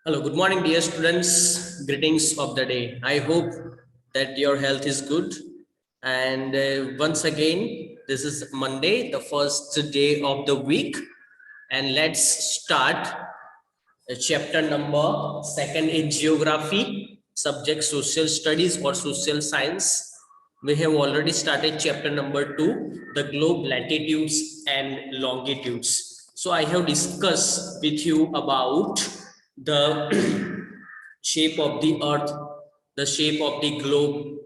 Hello, good morning, dear students. Greetings of the day. I hope that your health is good. And once again, this is Monday, the first day of the week. And let's start chapter number 2 in geography, subject social studies or social science. We have already started chapter number 2, the globe latitudes and longitudes. So I have discussed with you about the shape of the earth, the shape of the globe,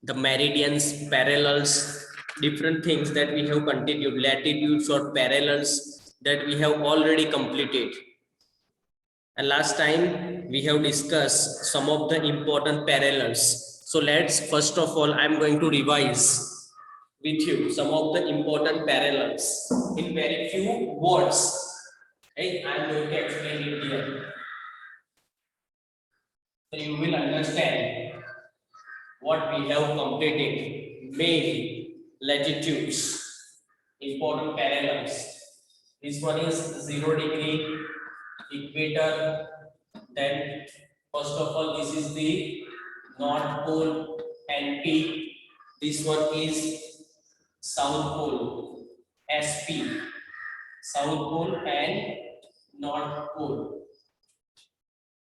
the meridians, parallels, different things that we have continued, latitudes or parallels that we have already completed. And last time we have discussed some of the important parallels. So let's first of all, I'm going to revise with you some of the important parallels in very few words. Okay, I'm going to explain it here. So you will understand what we have completed. Main latitudes, important parallels. This one is 0 degree equator. Then first of all, this is the North Pole and P. This one is South Pole, SP. South Pole and North Pole.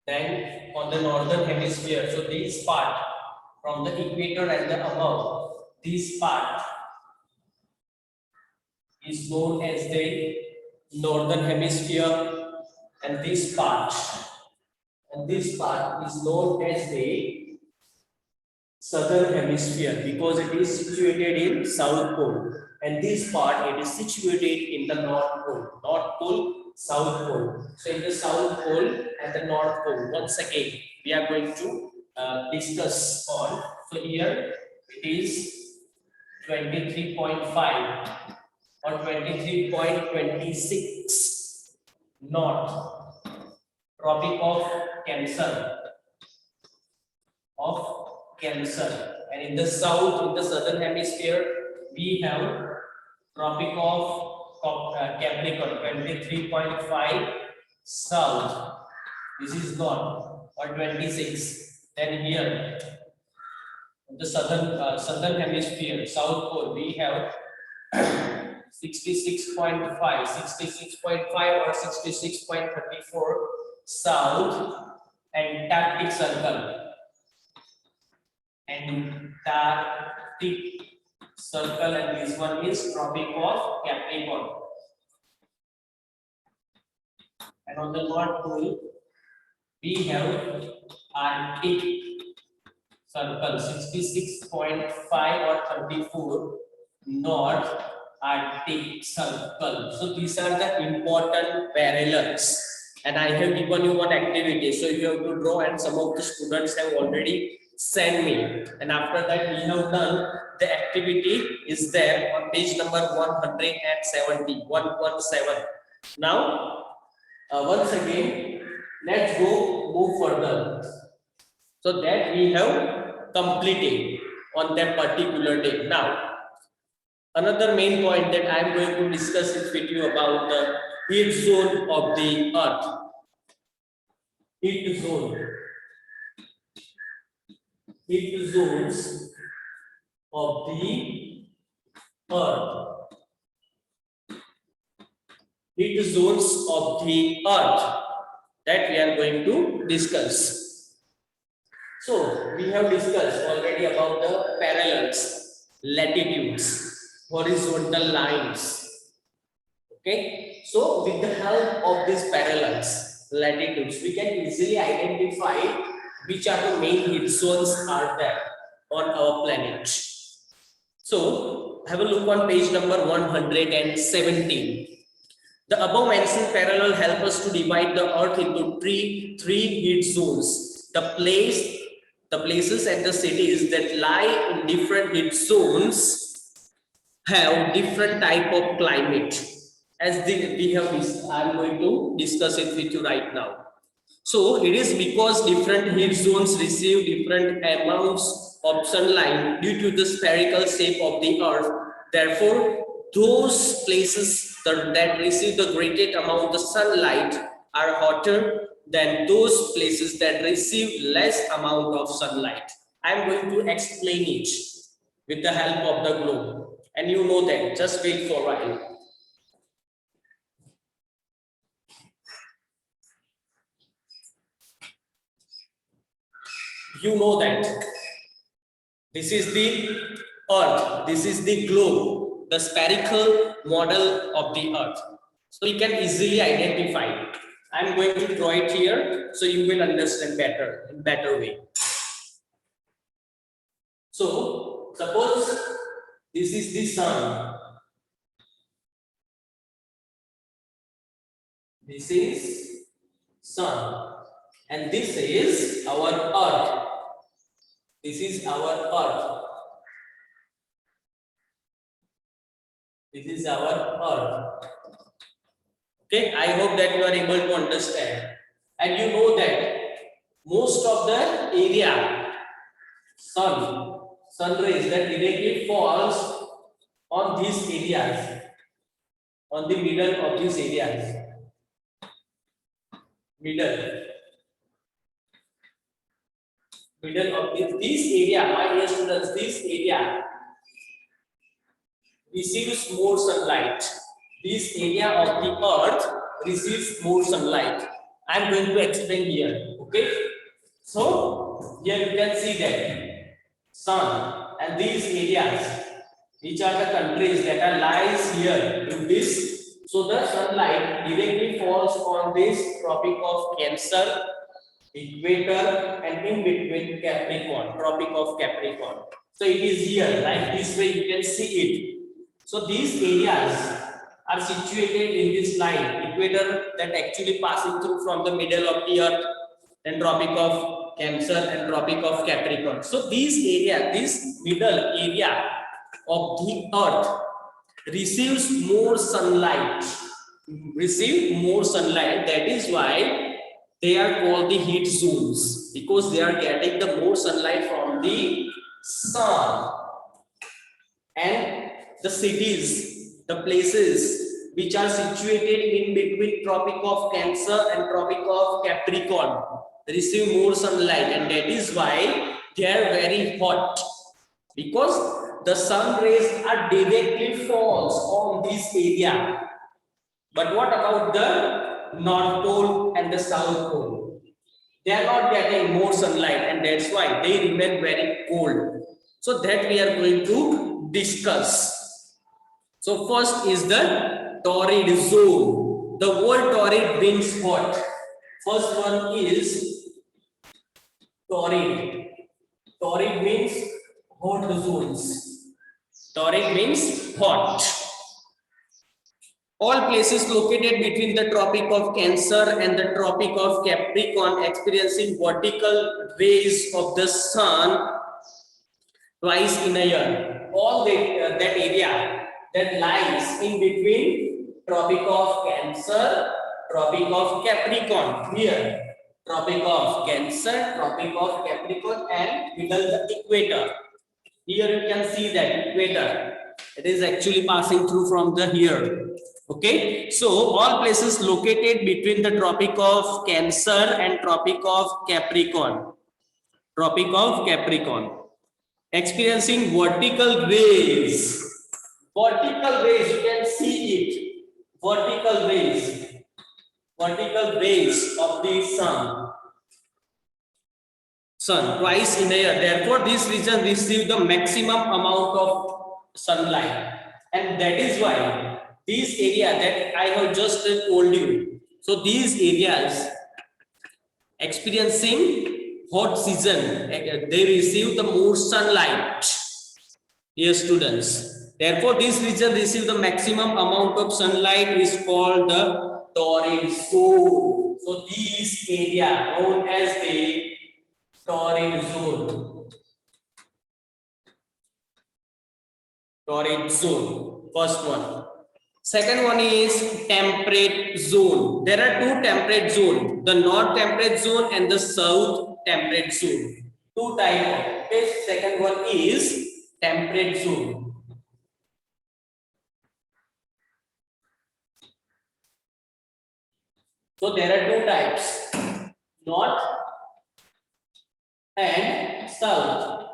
Then on the northern hemisphere, so this part from the equator and the above, this part is known as the northern hemisphere, and this part is known as the southern hemisphere because it is situated in South Pole, and this part it is situated in the North Pole, South Pole. So in the South Pole and the North Pole, once again we are going to discuss on. So here it is 23.5 or 23.26 north, Tropic of Cancer, and in the south, in the southern hemisphere, we have Tropic of Capricorn, 23.5 south. This is north, or 26. Then here, the southern hemisphere, South Pole, we have 66.5 or 66.34 south, Antarctic circle. Antarctic circle, and this one is Tropic of Capricorn. And on the North Pole, we have Arctic circle, 66.5 or 34 North Arctic circle. So these are the important parallels, and I have given you one activity, so you have to draw, and some of the students have already sent me, and after that we have done the activity is there on page number 117. Now once again, let's move further, so that we have completed on that particular day. Now another main point that I am going to discuss is with you about the heat zone of the earth. Heat zones of the earth. Heat zones of the earth that we are going to discuss. So we have discussed already about the parallels, latitudes, horizontal lines. Okay, so with the help of these parallels, latitudes, we can easily identify which are the main heat zones are there on our planet. So have a look on page number 117. The above mentioned parallel help us to divide the earth into three heat zones. The places and the cities that lie in different heat zones have different type of climate. I'm going to discuss it with you right now. So it is because different heat zones receive different amounts of sunlight due to the spherical shape of the earth. Therefore, those places that receive the greatest amount of sunlight are hotter than those places that receive less amount of sunlight. I am going to explain it with the help of the globe. And you know that, just wait for a while. You know that this is the earth, this is the globe, the spherical model of the earth. So you can easily identify it. I'm going to draw it here so you will understand better in better way. So suppose this is the sun. This is sun and this is our earth. This is our earth. This is our earth. Okay, I hope that you are able to understand. And you know that most of the area, sun rays that directly falls on these areas, on the middle of these areas. Middle of this area, my dear students, this area receives more sunlight. This area of the earth receives more sunlight. I am going to explain here. Okay. So here you can see that sun and these areas, which are the countries that are lies here in this. So the sunlight directly falls on this Tropic of Cancer, equator, and in between Capricorn, Tropic of Capricorn. So it is here, like this way you can see it. So these areas are situated in this line, equator, that actually passing through from the middle of the earth, then Tropic of Cancer and Tropic of Capricorn. So these area, this middle area of the earth receives more sunlight. That is why they are called the heat zones, because they are getting the more sunlight from the sun. And the cities, the places which are situated in between Tropic of Cancer and Tropic of Capricorn receive more sunlight, and that is why they are very hot, because the sun rays are directly falls on this area. But what about the North Pole and the South Pole? They are not getting more sunlight, and that's why they remain very cold. So that we are going to discuss. So first is the torrid zone. The word torrid means hot. First one is torrid. Torrid means hot zones. Torrid means hot. All places located between the Tropic of Cancer and the Tropic of Capricorn experiencing vertical rays of the sun twice in a year. All that area that lies in between Tropic of Cancer, Tropic of Capricorn. Here, Tropic of Cancer, Tropic of Capricorn, and middle the equator. Here you can see that equator. It is actually passing through from the here. Okay, so all places located between the Tropic of Cancer and Tropic of Capricorn. Tropic of Capricorn. Experiencing vertical rays. Vertical rays, you can see it. Vertical rays. Vertical rays of the sun. Sun twice in a year. Therefore, this region receives the maximum amount of sunlight. And that is why these areas that I have just told you. So these areas experiencing hot season, they receive the more sunlight. Yes, students. Therefore, this region receive the maximum amount of sunlight is called the torrid zone. So this area known as the torrid zone. Torrid zone. First one. Second one is temperate zone. There are two temperate zones, the north temperate zone and the south temperate zone. Two types. Okay. Second one is temperate zone. So there are two types, north and south.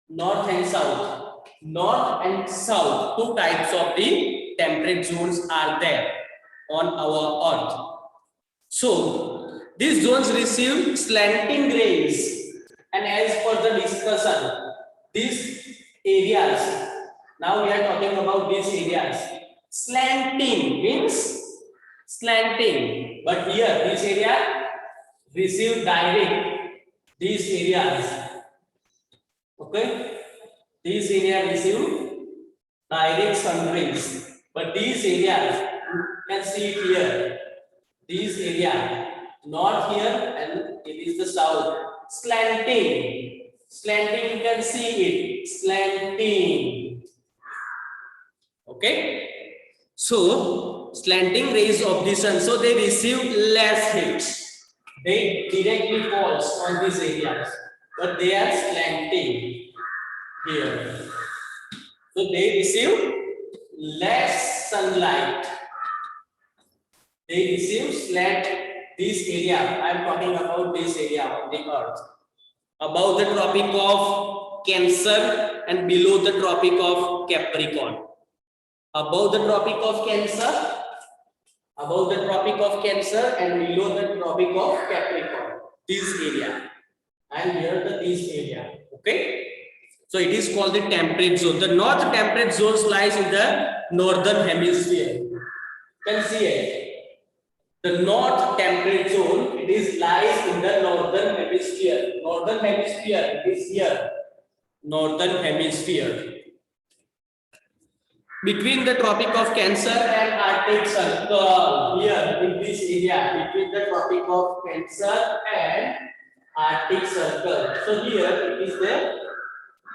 North and south. North and south, two types of the temperate zones are there on our earth. So these zones receive slanting rays, and as per the discussion, these areas, now we are talking about these areas. Slanting means slanting, but here this area receive direct, these areas, okay, these area receive direct sun rays, but these areas, you can see it here, these area, north here and it is the south, slanting, slanting, you can see it, slanting, okay. So slanting rays of the sun, so they receive less heat, they directly falls on these areas, but they are slanting here, so they receive less sunlight, they receive slant this area. I am talking about this area of the earth, above the tropic of Cancer and below the tropic of Capricorn. Above the tropic of Cancer, above the tropic of Cancer and below the tropic of Capricorn, this area, and here the this area, okay. So it is called the temperate zone. The north temperate zone lies in the northern hemisphere. You can see it. The north temperate zone, it is lies in the northern hemisphere. Northern hemisphere is here. Northern hemisphere. Between the tropic of Cancer and Arctic Circle, here in this area, between the tropic of Cancer and Arctic Circle. So here it is the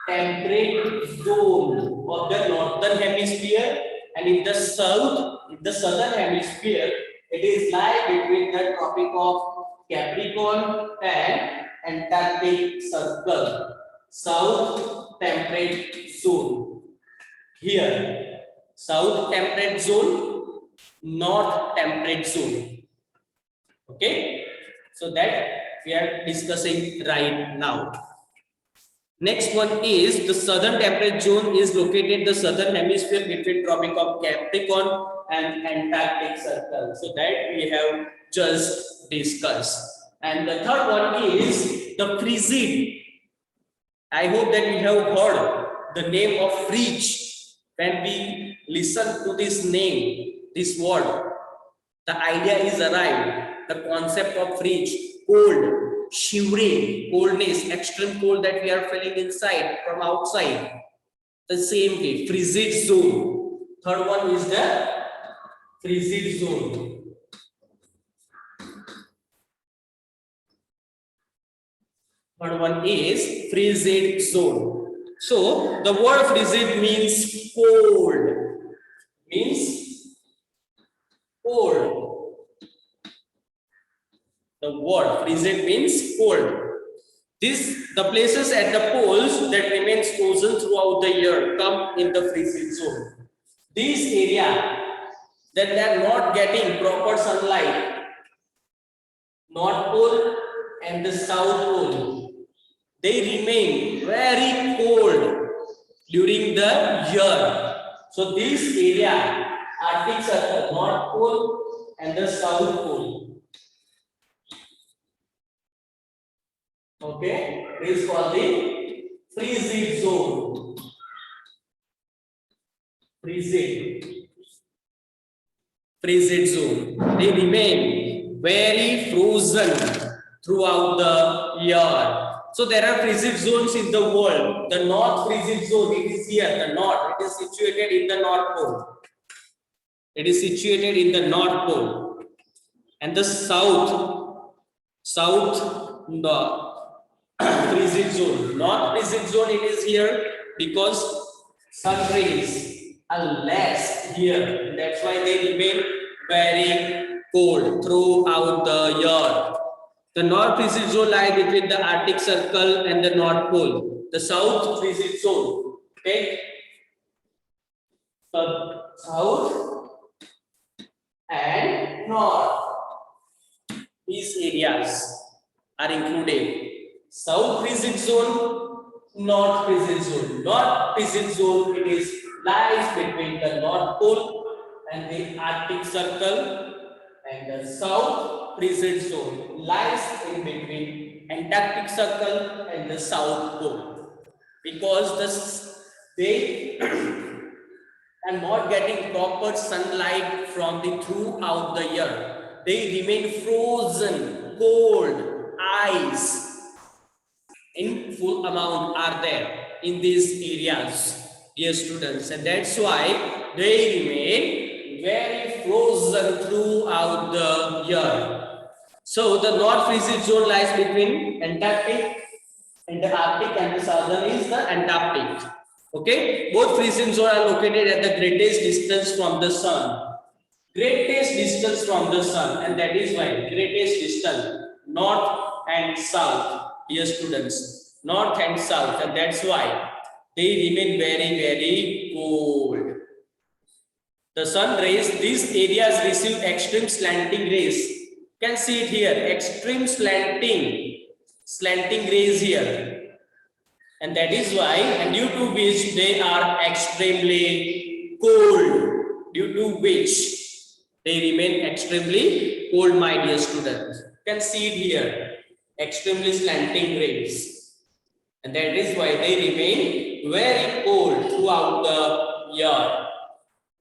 temperate zone of the northern hemisphere, and in the south, in the southern hemisphere, it is lie between the tropic of Capricorn and Antarctic Circle. South temperate zone. Here, south temperate zone, north temperate zone. Okay, so that we are discussing right now. Next one is the southern temperate zone is located in the southern hemisphere between tropic of Capricorn and Antarctic Circle. So that we have just discussed. And the third one is the frigid. I hope that you have heard the name of fridge. When we listen to this name, this word, the idea is arrived. The concept of fridge, cold, shivering, coldness, extreme cold that we are feeling inside from outside. The same way, frigid zone. Third one is the frigid zone. Third one is frigid zone. So the word frigid means cold. Means cold. The word frigid means cold. The places at the poles that remains frozen throughout the year come in the frigid zone. These area that they are not getting proper sunlight, North Pole and the South Pole, they remain very cold during the year. So this area, Arctic Circle, North Pole and the South Pole. Okay, this is called the frigid zone. Frigid zone. They remain very frozen throughout the year. So there are frigid zones in the world. The North frigid zone, it is here. The North, it is situated in the North Pole. It is situated in the North Pole. And the South frigid zone. North frigid zone, it is here because sun rays are less here. That's why they remain very cold throughout the year. The North frigid zone lies between the Arctic Circle and the North Pole. The South frigid zone, okay? The South and north. These areas are included. South frigid zone, north frigid zone. North frigid zone, it is lies between the North Pole and the Arctic Circle, and the south frigid zone lies in between Antarctic Circle and the South Pole. Because they are not getting proper sunlight from the throughout the year. They remain frozen, cold, ice in full amount are there in these areas, dear students, and that's why they remain very frozen throughout the year. So the north frigid zone lies between Antarctic and the Arctic, and the southern is the Antarctic. Okay, both frigid zones are located at the greatest distance from the sun. Greatest distance from the sun, and that is why greatest distance north and south, dear students, north and south, and that's why they remain very cold. The sun rays, these areas receive extreme slanting rays. You can see it here, extreme slanting rays here, and that is why, and due to which they are extremely cold, due to which they remain extremely cold, my dear students. You can see it here, extremely slanting rays, and that is why they remain very cold throughout the year.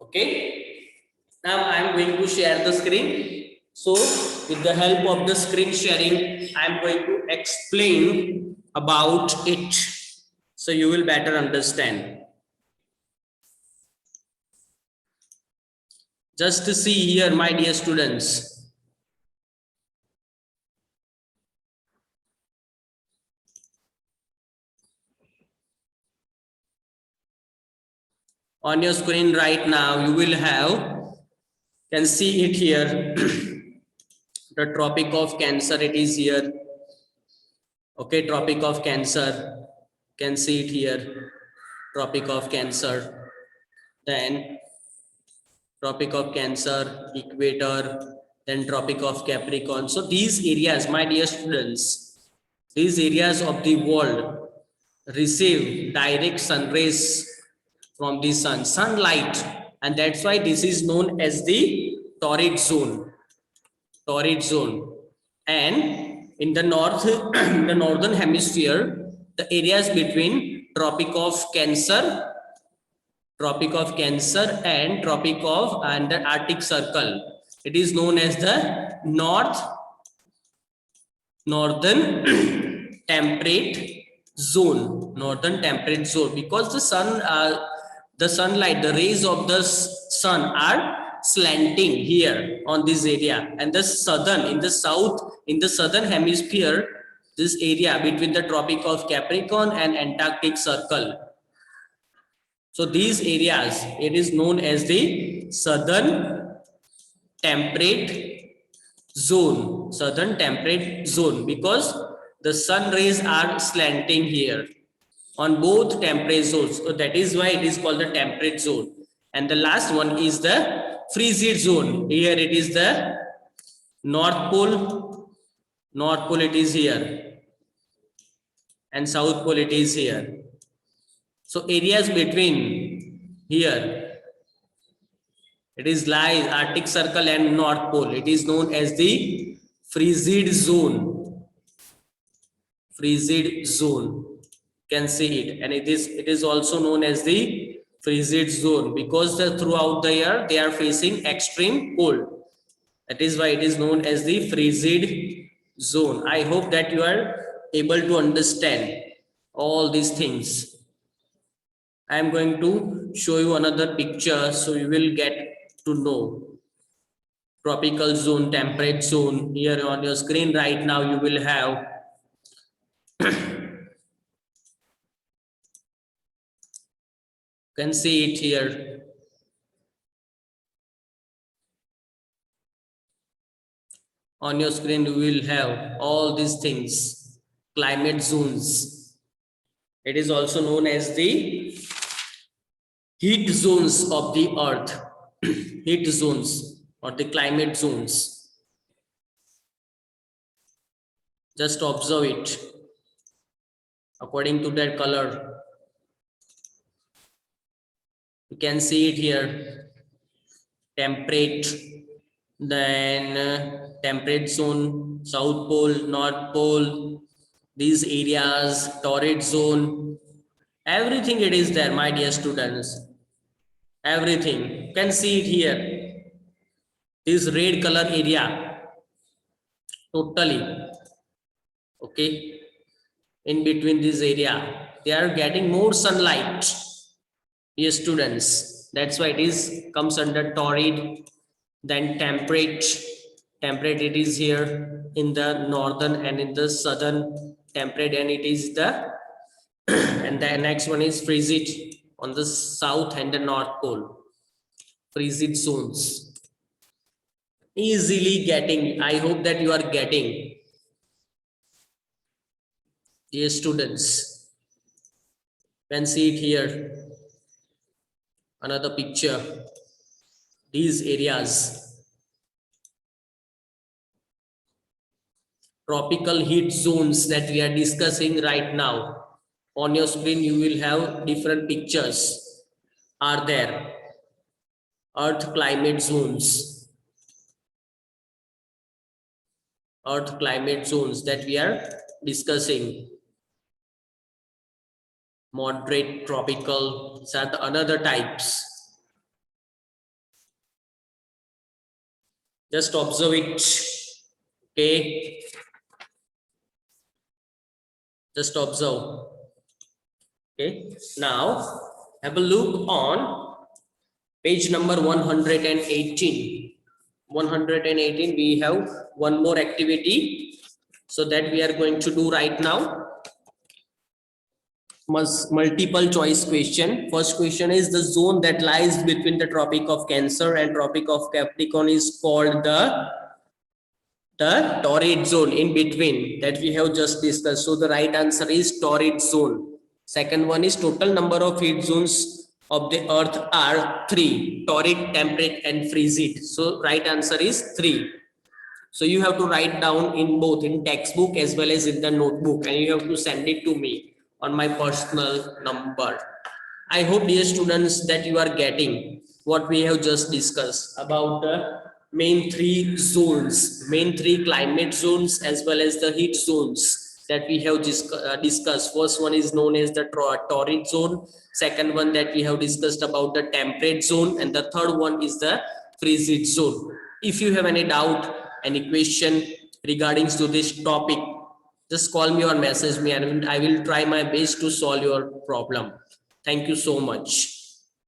Okay, now I am going to share the screen. So with the help of the screen sharing, I am going to explain about it, so you will better understand. Just to see here, my dear students. On your screen right now, you will have, can see it here, the Tropic of Cancer, it is here. Okay, Tropic of Cancer, can see it here, Tropic of Cancer. Then Tropic of Cancer, Equator, then Tropic of Capricorn. So these areas, my dear students, these areas of the world receive direct sun rays from the sun, sunlight, and that's why this is known as the torrid zone. Torrid zone. And in the north, in the northern hemisphere, the areas between Tropic of Cancer and Tropic of and the Arctic Circle, it is known as the northern temperate zone. Northern temperate zone, because the sunlight, the rays of the sun are slanting here on this area, and the southern, in the southern hemisphere, this area between the Tropic of Capricorn and Antarctic Circle. So these areas, it is known as the southern temperate zone, because the sun rays are slanting here on both temperate zones. So that is why it is called the temperate zone. And the last one is the frigid zone. Here it is the North Pole it is here, and South Pole it is here. So areas between here, it is lies Arctic Circle and North Pole. It is known as the frigid zone. Frigid zone. You can see it, and it is also known as the frigid zone because throughout the year they are facing extreme cold. That is why it is known as the frigid zone. I hope that you are able to understand all these things. I am going to show you another picture so you will get to know. Tropical zone, temperate zone. Here on your screen right now you will have can see it here. On your screen you will have all these things, climate zones. It is also known as the heat zones of the earth. Heat zones or the climate zones. Just observe it according to that color. You can see it here. Temperate, then temperate zone, South Pole, North Pole, these areas, torrid zone, everything it is there, my dear students. Everything. You can see it here. This red color area, totally. Okay. In between this area, they are getting more sunlight. Dear students, that's why it is comes under torrid. Then temperate it is here in the northern and in the southern temperate, and it is the and the next one is frigid on the south and the north pole. Frigid zones. Easily getting. I hope that you are getting. Dear students, you can see it here. Another picture. These areas. Tropical heat zones that we are discussing right now. On your screen, you will have different pictures are there. Earth climate zones. Earth climate zones that we are discussing. Moderate, tropical, these are the another types. Just observe it. Okay. Just observe. Okay. Now, have a look on page number 118. 118, we have one more activity. So that we are going to do right now. Multiple choice question. First question is the zone that lies between the Tropic of Cancer and Tropic of Capricorn is called the torrid zone in between that we have just discussed. So the right answer is torrid zone. Second one is total number of heat zones of the earth are 3: torrid, temperate and frigid. So right answer is 3. So you have to write down in both in textbook as well as in the notebook, and you have to send it to me on my personal number. I hope, dear students, that you are getting what we have just discussed about the main 3 zones, main 3 climate zones as well as the heat zones that we have discussed. First one is known as the torrid zone. Second one that we have discussed about the temperate zone, and the third one is the frigid zone. If you have any doubt, any question regarding to this topic, just call me or message me and I will try my best to solve your problem. Thank you so much.